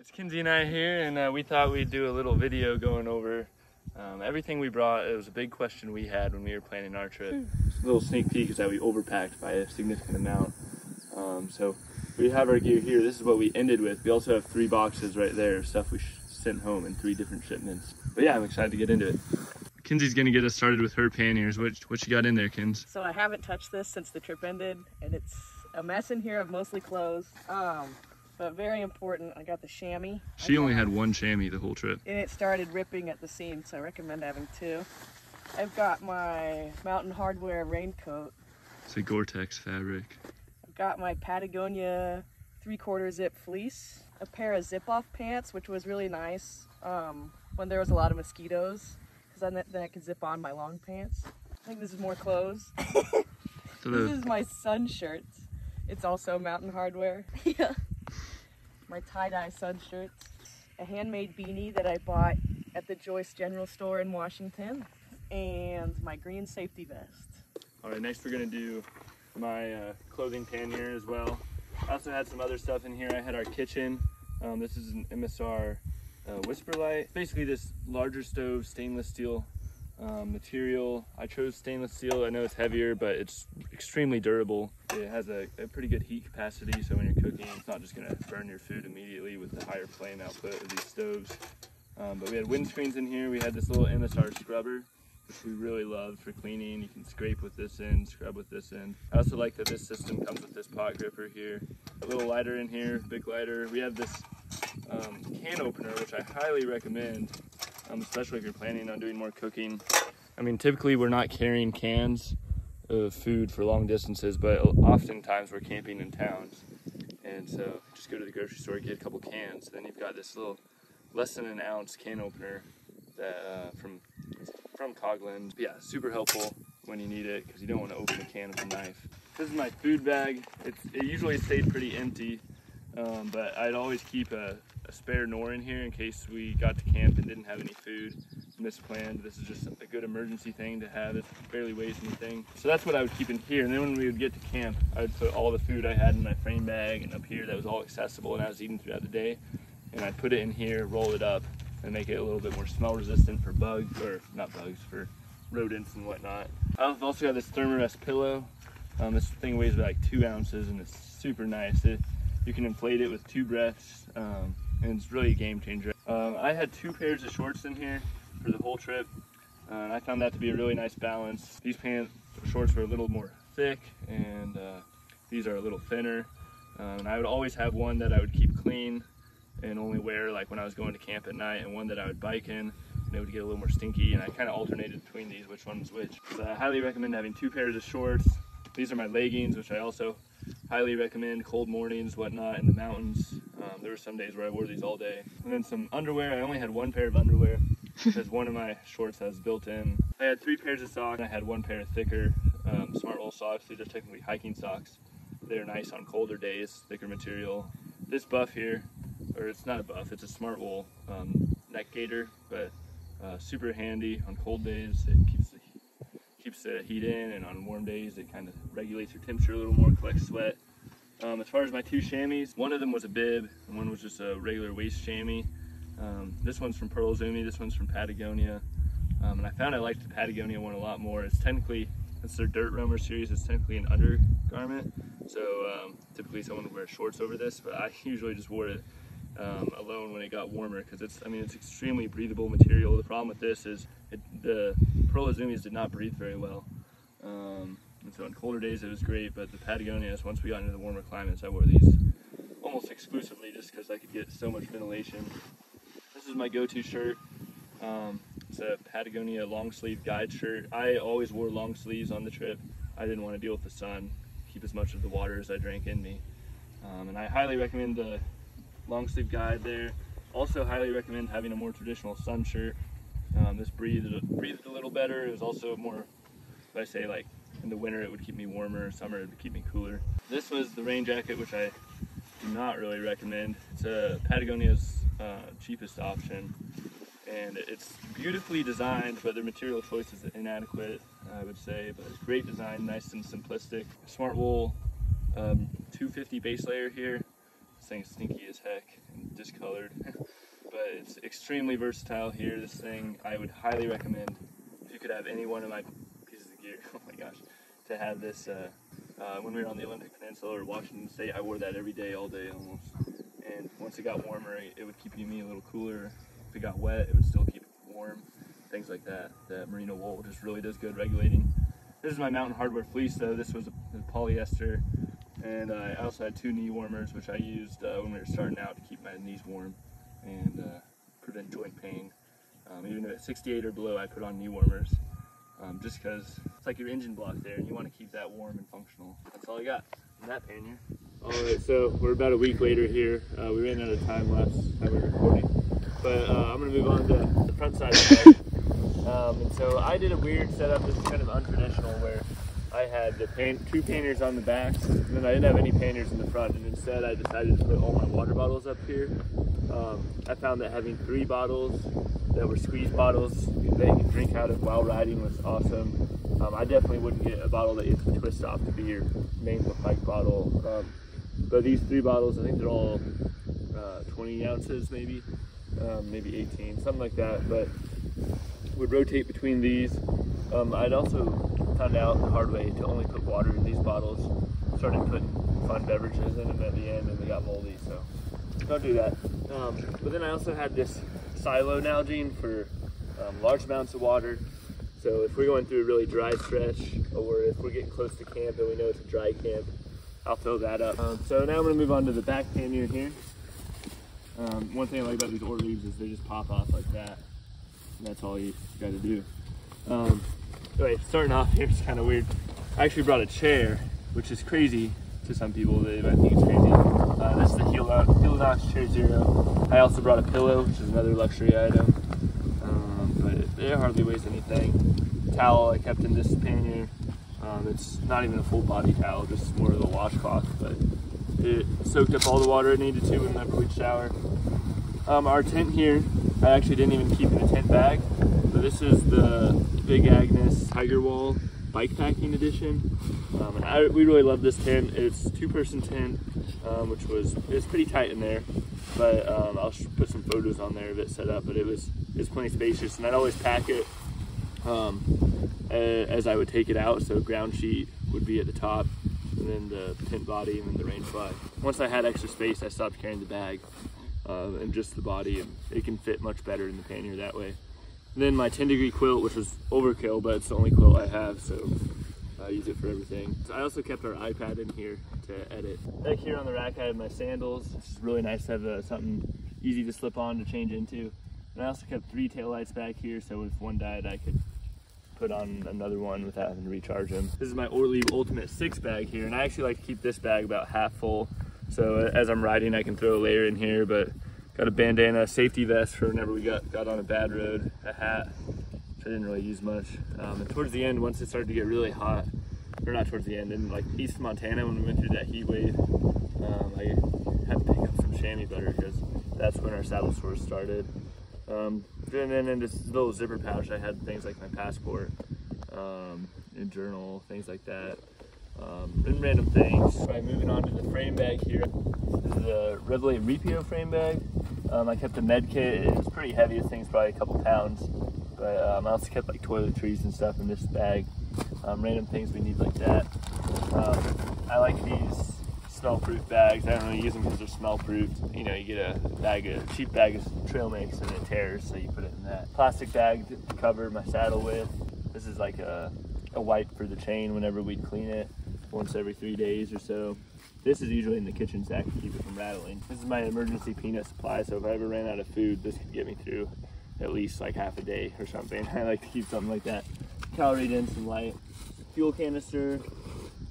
It's Kenzie and I here, and we thought we'd do a little video going over everything we brought. It was a big question we had when we were planning our trip. A little sneak peek is that we overpacked by a significant amount. So we have our gear here. This is what we ended with. We also have 3 boxes right there of stuff we sent home in 3 different shipments. But yeah, I'm excited to get into it. Kenzie's gonna get us started with her panniers. What you got in there, Kenz? So I haven't touched this since the trip ended, and it's a mess in here of mostly clothes. But very important, I got the chamois. She only had 1 chamois the whole trip. And it started ripping at the seams, so I recommend having 2. I've got my Mountain Hardwear raincoat. It's a Gore-Tex fabric. I've got my Patagonia 3/4 zip fleece. A pair of zip-off pants, which was really nice when there was a lot of mosquitoes, because then I could zip on my long pants. I think this is more clothes. This is my sun shirt. It's also Mountain Hardwear. Yeah. My tie-dye sun shirts. A handmade beanie that I bought at the Joyce General Store in Washington. And my green safety vest. All right, next we're gonna do my clothing pannier as well. I also had some other stuff in here. I had our kitchen. This is an MSR Whisper Light. Basically this larger stove, stainless steel material. I chose stainless steel. I know it's heavier, but it's extremely durable. It has a pretty good heat capacity, so when you're cooking, it's not just gonna burn your food immediately with the higher flame output of these stoves. But we had windscreens in here. We had this little MSR scrubber, which we really love for cleaning. You can scrape with this end, scrub with this end. I also like that this system comes with this pot gripper here. A little lighter in here, big lighter. We have this can opener, which I highly recommend, especially if you're planning on doing more cooking. I mean, typically we're not carrying cans of food for long distances, but oftentimes we're camping in towns. And so just go to the grocery store, get a couple cans. Then you've got this little less than an ounce can opener that from Coghlan. Yeah, super helpful when you need it because you don't want to open a can with a knife. This is my food bag. It usually stayed pretty empty, but I'd always keep a spare Knorr in here in case we got to camp and didn't have any food, misplanned. This is just a good emergency thing to have. It barely weighs anything. So that's what I would keep in here. And then when we would get to camp, I would put all the food I had in my frame bag and up here that was all accessible and I was eating throughout the day. And I'd put it in here, roll it up, and make it a little bit more smell resistant for bugs, or not bugs, for rodents and whatnot. I've also got this Thermarest pillow. This thing weighs about like 2 ounces and it's super nice. You can inflate it with 2 breaths, and it's really a game changer. I had 2 pairs of shorts in here for the whole trip, and I found that to be a really nice balance. These shorts were a little more thick, and these are a little thinner. And I would always have one that I would keep clean and only wear like when I was going to camp at night, and one that I would bike in, and it would get a little more stinky, and I kind of alternated between these, which one was which. So I highly recommend having 2 pairs of shorts. These are my leggings, which I also highly recommend cold mornings, whatnot, in the mountains. There were some days where I wore these all day. And then some underwear. I only had 1 pair of underwear because one of my shorts has built in. I had 3 pairs of socks. I had 1 pair of thicker Smartwool socks. These are technically hiking socks. They're nice on colder days, thicker material. This buff here, or it's not a buff, it's a Smartwool neck gaiter, but super handy on cold days. It keeps the heat in, and on warm days it kind of regulates your temperature a little more, collects sweat. As far as my 2 chamois, one of them was a bib and one was just a regular waist chamois. This one's from Pearl Izumi, this one's from Patagonia, and I found I liked the Patagonia one a lot more. It's technically, it's their Dirt Roamer series, it's technically an undergarment, so typically someone would wear shorts over this, but I usually just wore it alone when it got warmer, because it's extremely breathable material. The problem with this is the Pearl Izumis did not breathe very well, and so on colder days it was great, but the Patagonias, once we got into the warmer climates, I wore these almost exclusively just because I could get so much ventilation. This is my go-to shirt. It's a Patagonia long sleeve guide shirt. I always wore long sleeves on the trip. I didn't want to deal with the sun, keep as much of the water as I drank in me, and I highly recommend the long sleeve guide there. Also highly recommend having a more traditional sun shirt. This breathed a little better. It was also more, if I say like in the winter it would keep me warmer, summer it would keep me cooler. This was the rain jacket, which I do not really recommend. It's Patagonia's cheapest option, and it's beautifully designed, but their material choice is inadequate, I would say, but it's great design, nice and simplistic. Smartwool 250 base layer here. This thing's stinky as heck and discolored, but it's extremely versatile here. This thing I would highly recommend if you could have any one of my pieces of gear. Oh my gosh, to have this when we were on the Olympic Peninsula or Washington State, I wore that every day, all day almost. And once it got warmer, it would keep me a little cooler. If it got wet, it would still keep warm. Things like that. That merino wool just really does good regulating. This is my Mountain Hardwear fleece though. This was a polyester. And I also had 2 knee warmers, which I used when we were starting out to keep my knees warm and prevent joint pain. Even if it's 68 or below, I put on knee warmers just because it's like your engine block there and you want to keep that warm and functional. That's all I got in that pannier. Alright, so we're about a week later here. We ran out of time last time we were recording. But I'm going to move on to the front side of the bag. And so I did a weird setup. This is kind of untraditional where I had the 2 panniers on the back, and then I didn't have any panniers in the front, and instead I decided to put all my water bottles up here. I found that having 3 bottles that were squeeze bottles that you can drink out of while riding was awesome. I definitely wouldn't get a bottle that you have to twist off to be your main bike bottle. But these 3 bottles, I think they're all 20 ounces maybe 18, something like that, but would rotate between these. I'd also found out the hard way to only put water in these bottles. Started putting fun beverages in them at the end and they got moldy, so don't do that. But then I also had this silo Nalgene for large amounts of water. So if we're going through a really dry stretch, or if we're getting close to camp and we know it's a dry camp, I'll fill that up. So now I'm going to move on to the back pannier here. One thing I like about these oar leaves is they just pop off like that. And that's all you got to do. Anyway, starting off here, it's kind of weird. I actually brought a chair, which is crazy to some people. They might think it's crazy. This is the Helinox Chair Zero. I also brought a pillow, which is another luxury item. But it hardly weighs anything. Towel I kept in this pannier. It's not even a full body towel, just more of a washcloth, but it soaked up all the water it needed to whenever we'd shower. Our tent here, I actually didn't even keep in a tent bag. So this is the Big Agnes Tiger Wall Bike Packing Edition. We really love this tent. It's a 2-person tent, it's pretty tight in there, but I'll put some photos on there of it set up, but it's plenty spacious, and I'd always pack it as I would take it out, so ground sheet would be at the top, and then the tent body, and then the rain fly. Once I had extra space, I stopped carrying the bag and just the body, and it can fit much better in the pannier that way. And then my 10-degree quilt, which was overkill, but it's the only quilt I have, so I use it for everything. So I also kept our iPad in here to edit. Back here on the rack, I have my sandals. It's really nice to have something easy to slip on to change into. And I also kept 3 taillights back here, so if one died, I could put on another one without having to recharge them. This is my Orleave Ultimate 6 bag here, and I actually like to keep this bag about half full. So as I'm riding, I can throw a layer in here, but got a bandana, safety vest for whenever we got on a bad road, a hat, which I didn't really use much. And towards the end, once it started to get really hot, or not towards the end, in like East Montana when we went through that heat wave, I had to pick up some chamois butter because that's when our saddle sores started. And then in this little zipper pouch, I had things like my passport, a journal, things like that, and random things. All right, moving on to the frame bag here. This is a Revelate Repio frame bag. I kept a med kit. It's pretty heavy. This thing's probably a couple pounds, but I also kept like toiletries and stuff in this bag. Random things we need like that. I like these smell-proof bags. I don't really use them because they're smell-proof. You know, you get a cheap bag of trail mix and it tears, so you put it in that. Plastic bag to cover my saddle with. This is like a wipe for the chain whenever we'd clean it once every 3 days or so. This is usually in the kitchen sack to keep it from rattling. This is my emergency peanut supply, so if I ever ran out of food, this could get me through at least like half a day or something. I like to keep something like that. Calorie dense and light. Fuel canister.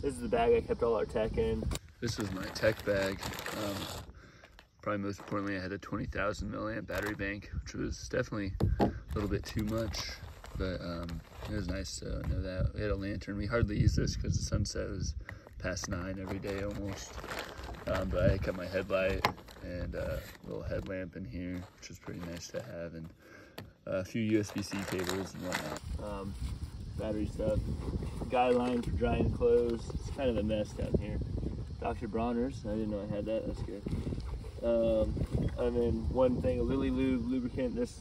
This is the bag I kept all our tech in. This is my tech bag. Probably most importantly, I had a 20,000 milliamp battery bank, which was definitely a little bit too much, but it was nice to know that. We had a lantern. We hardly used this because the sunset was past 9 every day almost. But I kept my headlight and a little headlamp in here, which was pretty nice to have, and a few USB-C cables and whatnot. Battery stuff. Guy line for drying clothes. It's kind of a mess down here. Dr. Bronner's. I didn't know I had that. That's good. And then one thing, a Lily Lube lubricant. This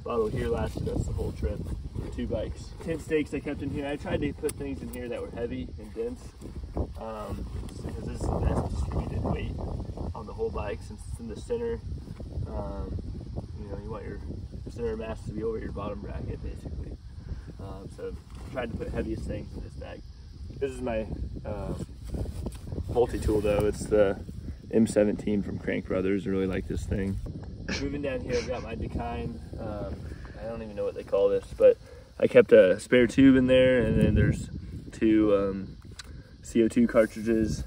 bottle here lasted us the whole trip for 2 bikes. Tent stakes I kept in here. I tried to put things in here that were heavy and dense, because this is the best distributed weight on the whole bike since it's in the center. You know, you want your center mass to be over your bottom bracket, basically. So I tried to put heaviest things in this bag. This is my multi-tool though. It's the M17 from Crank Brothers. I really like this thing. Moving down here, I've got my Decine. I don't even know what they call this, but I kept a spare tube in there, and then there's 2 CO2 cartridges.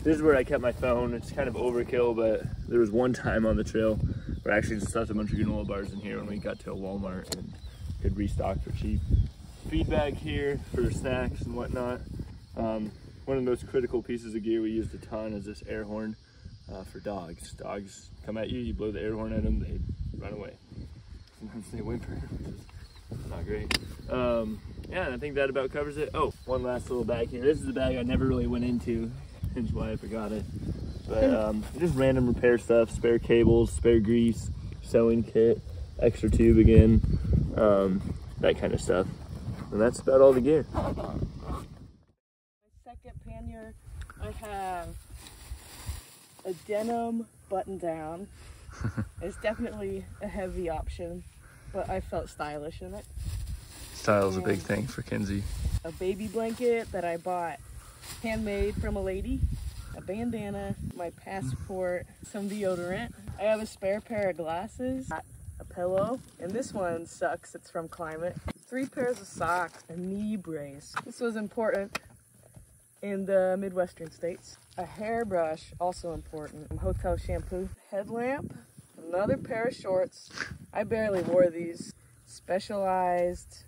This is where I kept my phone. It's kind of overkill, but there was one time on the trail where I actually just left a bunch of granola bars in here when we got to a Walmart and could restock for cheap. Feed bag here for snacks and whatnot. One of the most critical pieces of gear we used a ton is this air horn for dogs. Dogs come at you, you blow the air horn at them, they run away. Sometimes they whimper, which is not great. Yeah, and I think that about covers it. Oh, one last little bag here. This is a bag I never really went into, hence why I forgot it. But just random repair stuff, spare cables, spare grease, sewing kit, extra tube again, that kind of stuff. And that's about all the gear. My second pannier, I have a denim button down. It's definitely a heavy option, but I felt stylish in it. Style's a big thing for Kenzie. A baby blanket that I bought handmade from a lady, a bandana, my passport, some deodorant. I have a spare pair of glasses, a pillow, and this one sucks, it's from Climate. 3 pairs of socks, a knee brace. This was important in the Midwestern states. A hairbrush, also important. Hotel shampoo. Headlamp, another pair of shorts. I barely wore these. Specialized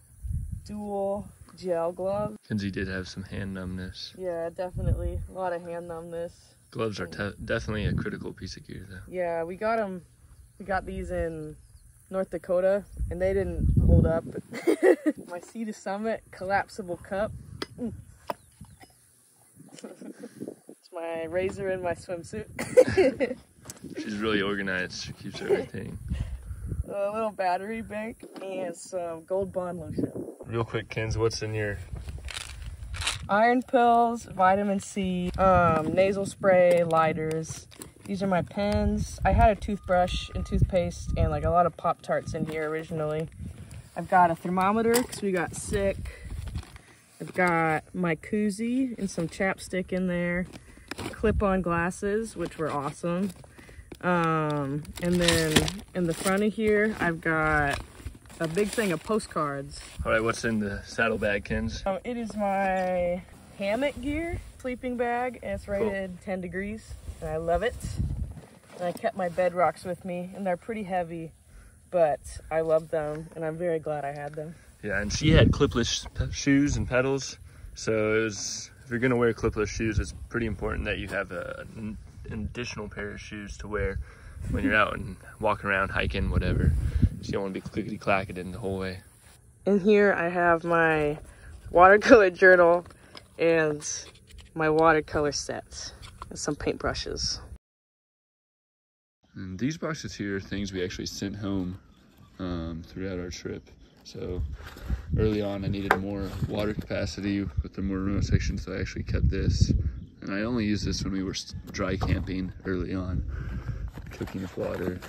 dual gel gloves. Kenzie did have some hand numbness. Yeah, definitely. A lot of hand numbness. Gloves are definitely a critical piece of gear though. Yeah, we got these in North Dakota and they didn't hold up. My Sea to Summit collapsible cup. It's my razor in my swimsuit. She's really organized. She keeps everything. A little battery bank and some Gold Bond lotion. Real quick, Kenz, what's in your... Iron pills, vitamin C, nasal spray, lighters. These are my pens. I had a toothbrush and toothpaste and like a lot of Pop-Tarts in here originally. I've got a thermometer because we got sick. I've got my koozie and some chapstick in there. Clip-on glasses, which were awesome. And then in the front of here, I've got a big thing of postcards. All right, what's in the saddlebag, Kenz? It is my hammock gear, sleeping bag, and it's rated 10 degrees, and I love it. And I kept my bed rocks with me, and they're pretty heavy, but I love them, and I'm very glad I had them. Yeah, and she had clipless shoes and pedals, so if you're gonna wear clipless shoes, it's pretty important that you have an additional pair of shoes to wear when you're out and walking around, hiking, whatever. So you don't want to be clickety-clacketing the whole way. In here I have my watercolor journal and my watercolor set and some paintbrushes. And these boxes here are things we actually sent home throughout our trip. So early on I needed more water capacity with the more remote section, so I actually kept this. And I only used this when we were dry camping early on, cooking with water.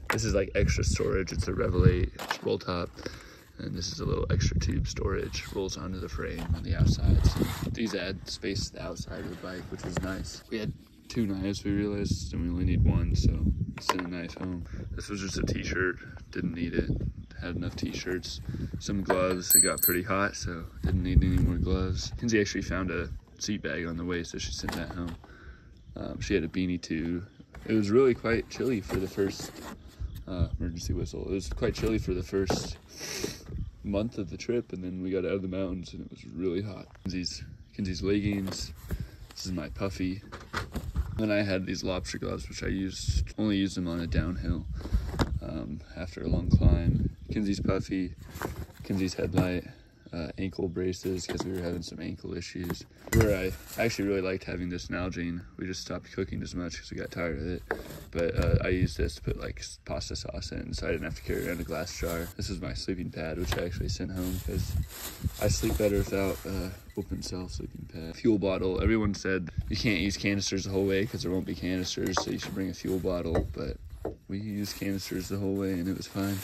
This is like extra storage. It's a Revel 8, it's roll top. And this is a little extra tube storage, rolls onto the frame on the outside. So these add space to the outside of the bike, which was nice. We had 2 knives, we realized, and we only need 1, so send a knife home. This was just a t-shirt, didn't need it. Had enough t-shirts, some gloves. It got pretty hot, so didn't need any more gloves. Kenzie actually found a seat bag on the way, so she sent that home. She had a beanie too. It was really quite chilly for the first emergency whistle. It was quite chilly for the first month of the trip, and then we got out of the mountains and it was really hot. Kenzie's leggings. This is my puffy. Then I had these lobster gloves, which I only used them on a downhill after a long climb. Kenzie's puffy, Kenzie's headlight, ankle braces because we were having some ankle issues. Where I actually really liked having this Nalgene. We just stopped cooking as much because we got tired of it. But I used this to put like pasta sauce in, so I didn't have to carry around a glass jar. This is my sleeping pad, which I actually sent home because I sleep better without open cell sleeping pad. Fuel bottle. Everyone said you can't use canisters the whole way because there won't be canisters, so you should bring a fuel bottle. But we used canisters the whole way and it was fine.